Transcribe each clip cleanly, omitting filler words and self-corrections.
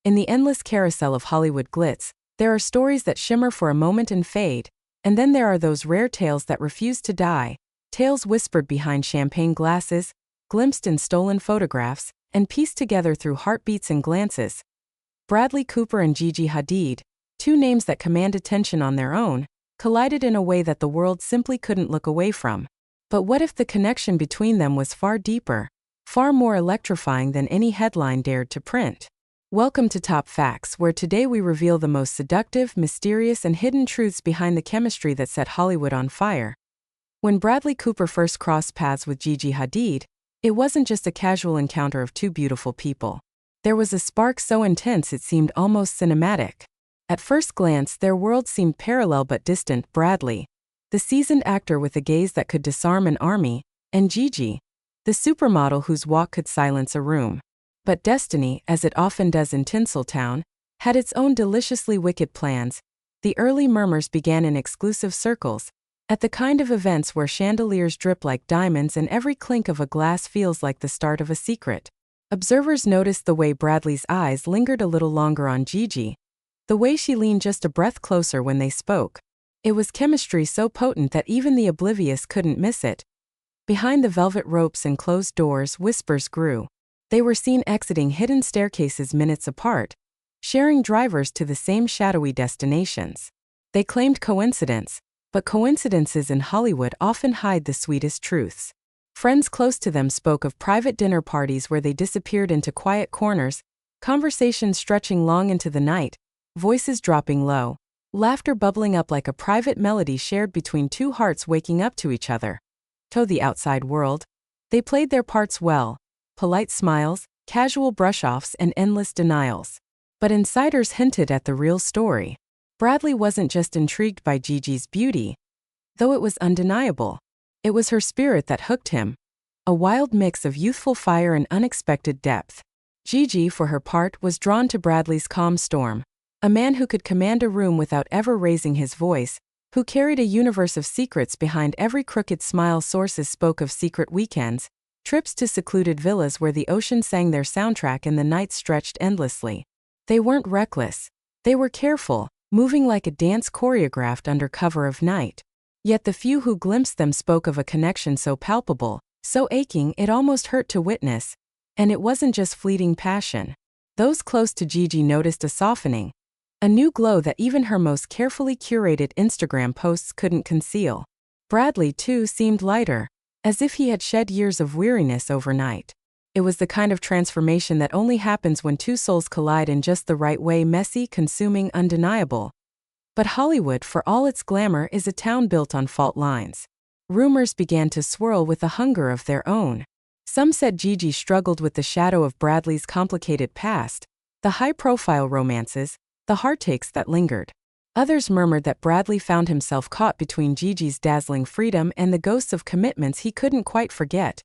In the endless carousel of Hollywood glitz, there are stories that shimmer for a moment and fade, and then there are those rare tales that refuse to die, tales whispered behind champagne glasses, glimpsed in stolen photographs, and pieced together through heartbeats and glances. Bradley Cooper and Gigi Hadid, two names that command attention on their own, collided in a way that the world simply couldn't look away from. But what if the connection between them was far deeper, far more electrifying than any headline dared to print? Welcome to Top Facts, where today we reveal the most seductive, mysterious, and hidden truths behind the chemistry that set Hollywood on fire. When Bradley Cooper first crossed paths with Gigi Hadid, it wasn't just a casual encounter of two beautiful people. There was a spark so intense it seemed almost cinematic. At first glance, their worlds seemed parallel but distant. Bradley, the seasoned actor with a gaze that could disarm an army, and Gigi, the supermodel whose walk could silence a room. But destiny, as it often does in Tinseltown, had its own deliciously wicked plans. The early murmurs began in exclusive circles, at the kind of events where chandeliers drip like diamonds and every clink of a glass feels like the start of a secret. Observers noticed the way Bradley's eyes lingered a little longer on Gigi, the way she leaned just a breath closer when they spoke. It was chemistry so potent that even the oblivious couldn't miss it. Behind the velvet ropes and closed doors, whispers grew. They were seen exiting hidden staircases minutes apart, sharing drivers to the same shadowy destinations. They claimed coincidence, but coincidences in Hollywood often hide the sweetest truths. Friends close to them spoke of private dinner parties where they disappeared into quiet corners, conversations stretching long into the night, voices dropping low, laughter bubbling up like a private melody shared between two hearts waking up to each other. To the outside world, they played their parts well. Polite smiles, casual brush-offs, and endless denials. But insiders hinted at the real story. Bradley wasn't just intrigued by Gigi's beauty, though it was undeniable. It was her spirit that hooked him. A wild mix of youthful fire and unexpected depth. Gigi, for her part, was drawn to Bradley's calm storm. A man who could command a room without ever raising his voice, who carried a universe of secrets behind every crooked smile. Sources spoke of secret weekends, trips to secluded villas where the ocean sang their soundtrack and the night stretched endlessly. They weren't reckless. They were careful, moving like a dance choreographed under cover of night. Yet the few who glimpsed them spoke of a connection so palpable, so aching it almost hurt to witness. And it wasn't just fleeting passion. Those close to Gigi noticed a softening, a new glow that even her most carefully curated Instagram posts couldn't conceal. Bradley, too, seemed lighter, as if he had shed years of weariness overnight. It was the kind of transformation that only happens when two souls collide in just the right way, messy, consuming, undeniable. But Hollywood, for all its glamour, is a town built on fault lines. Rumors began to swirl with a hunger of their own. Some said Gigi struggled with the shadow of Bradley's complicated past, the high-profile romances, the heartaches that lingered. Others murmured that Bradley found himself caught between Gigi's dazzling freedom and the ghosts of commitments he couldn't quite forget.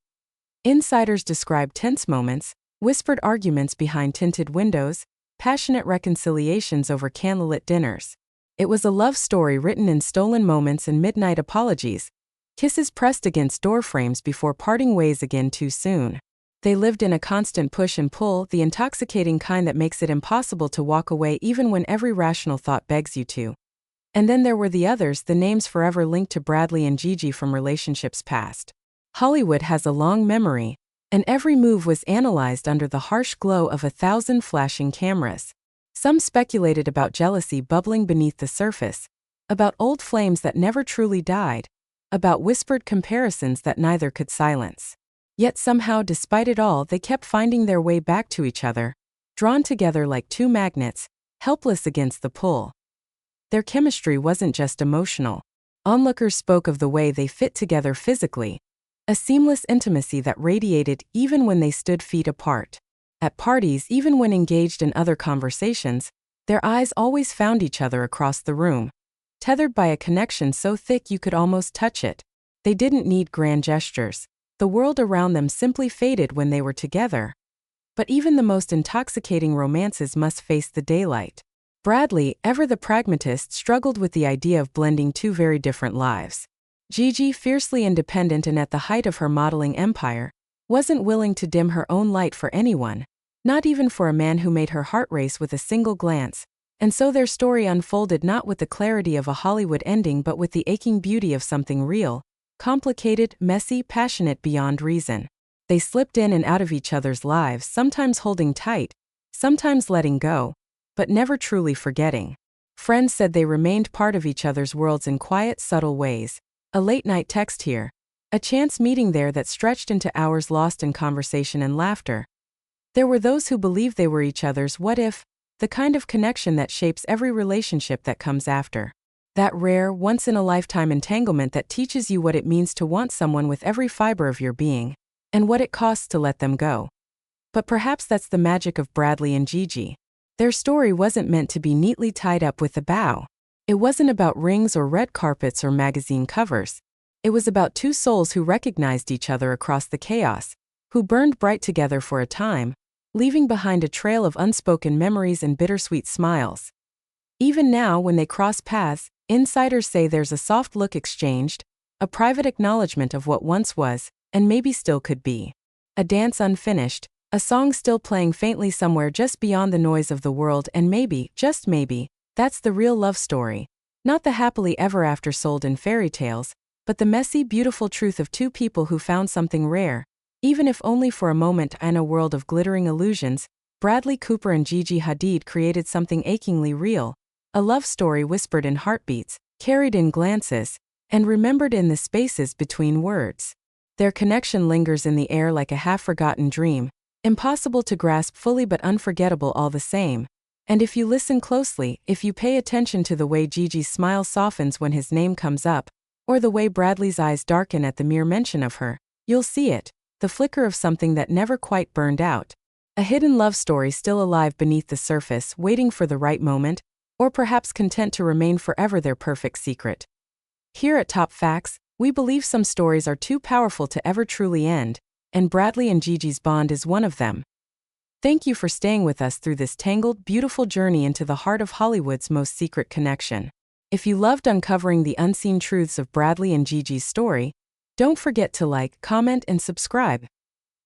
Insiders described tense moments, whispered arguments behind tinted windows, passionate reconciliations over candlelit dinners. It was a love story written in stolen moments and midnight apologies, kisses pressed against doorframes before parting ways again too soon. They lived in a constant push and pull, the intoxicating kind that makes it impossible to walk away even when every rational thought begs you to. And then there were the others, the names forever linked to Bradley and Gigi from relationships past. Hollywood has a long memory, and every move was analyzed under the harsh glow of 1,000 flashing cameras. Some speculated about jealousy bubbling beneath the surface, about old flames that never truly died, about whispered comparisons that neither could silence. Yet somehow, despite it all, they kept finding their way back to each other, drawn together like two magnets, helpless against the pull. Their chemistry wasn't just emotional. Onlookers spoke of the way they fit together physically, a seamless intimacy that radiated even when they stood feet apart. At parties, even when engaged in other conversations, their eyes always found each other across the room, tethered by a connection so thick you could almost touch it. They didn't need grand gestures. The world around them simply faded when they were together. But even the most intoxicating romances must face the daylight. Bradley, ever the pragmatist, struggled with the idea of blending two very different lives. Gigi, fiercely independent and at the height of her modeling empire, wasn't willing to dim her own light for anyone, not even for a man who made her heart race with a single glance. And so their story unfolded not with the clarity of a Hollywood ending but with the aching beauty of something real, complicated, messy, passionate beyond reason. They slipped in and out of each other's lives, sometimes holding tight, sometimes letting go, but never truly forgetting. Friends said they remained part of each other's worlds in quiet, subtle ways. A late-night text here, a chance meeting there that stretched into hours lost in conversation and laughter. There were those who believed they were each other's what if, the kind of connection that shapes every relationship that comes after. That rare, once-in-a-lifetime entanglement that teaches you what it means to want someone with every fiber of your being, and what it costs to let them go. But perhaps that's the magic of Bradley and Gigi. Their story wasn't meant to be neatly tied up with a bow. It wasn't about rings or red carpets or magazine covers. It was about two souls who recognized each other across the chaos, who burned bright together for a time, leaving behind a trail of unspoken memories and bittersweet smiles. Even now, when they cross paths, insiders say there's a soft look exchanged, a private acknowledgement of what once was, and maybe still could be. A dance unfinished, a song still playing faintly somewhere just beyond the noise of the world, and maybe, just maybe, that's the real love story. Not the happily ever after sold in fairy tales, but the messy, beautiful truth of two people who found something rare, even if only for a moment. In a world of glittering illusions, Bradley Cooper and Gigi Hadid created something achingly real, a love story whispered in heartbeats, carried in glances, and remembered in the spaces between words. Their connection lingers in the air like a half-forgotten dream, impossible to grasp fully but unforgettable all the same. And if you listen closely, if you pay attention to the way Gigi's smile softens when his name comes up, or the way Bradley's eyes darken at the mere mention of her, you'll see it, the flicker of something that never quite burned out. A hidden love story still alive beneath the surface, waiting for the right moment, or perhaps content to remain forever their perfect secret. Here at Top Facts, we believe some stories are too powerful to ever truly end, and Bradley and Gigi's bond is one of them. Thank you for staying with us through this tangled, beautiful journey into the heart of Hollywood's most secret connection. If you loved uncovering the unseen truths of Bradley and Gigi's story, don't forget to like, comment, and subscribe.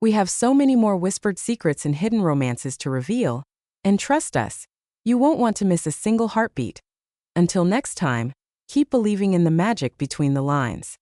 We have so many more whispered secrets and hidden romances to reveal, and trust us, you won't want to miss a single heartbeat. Until next time, keep believing in the magic between the lines.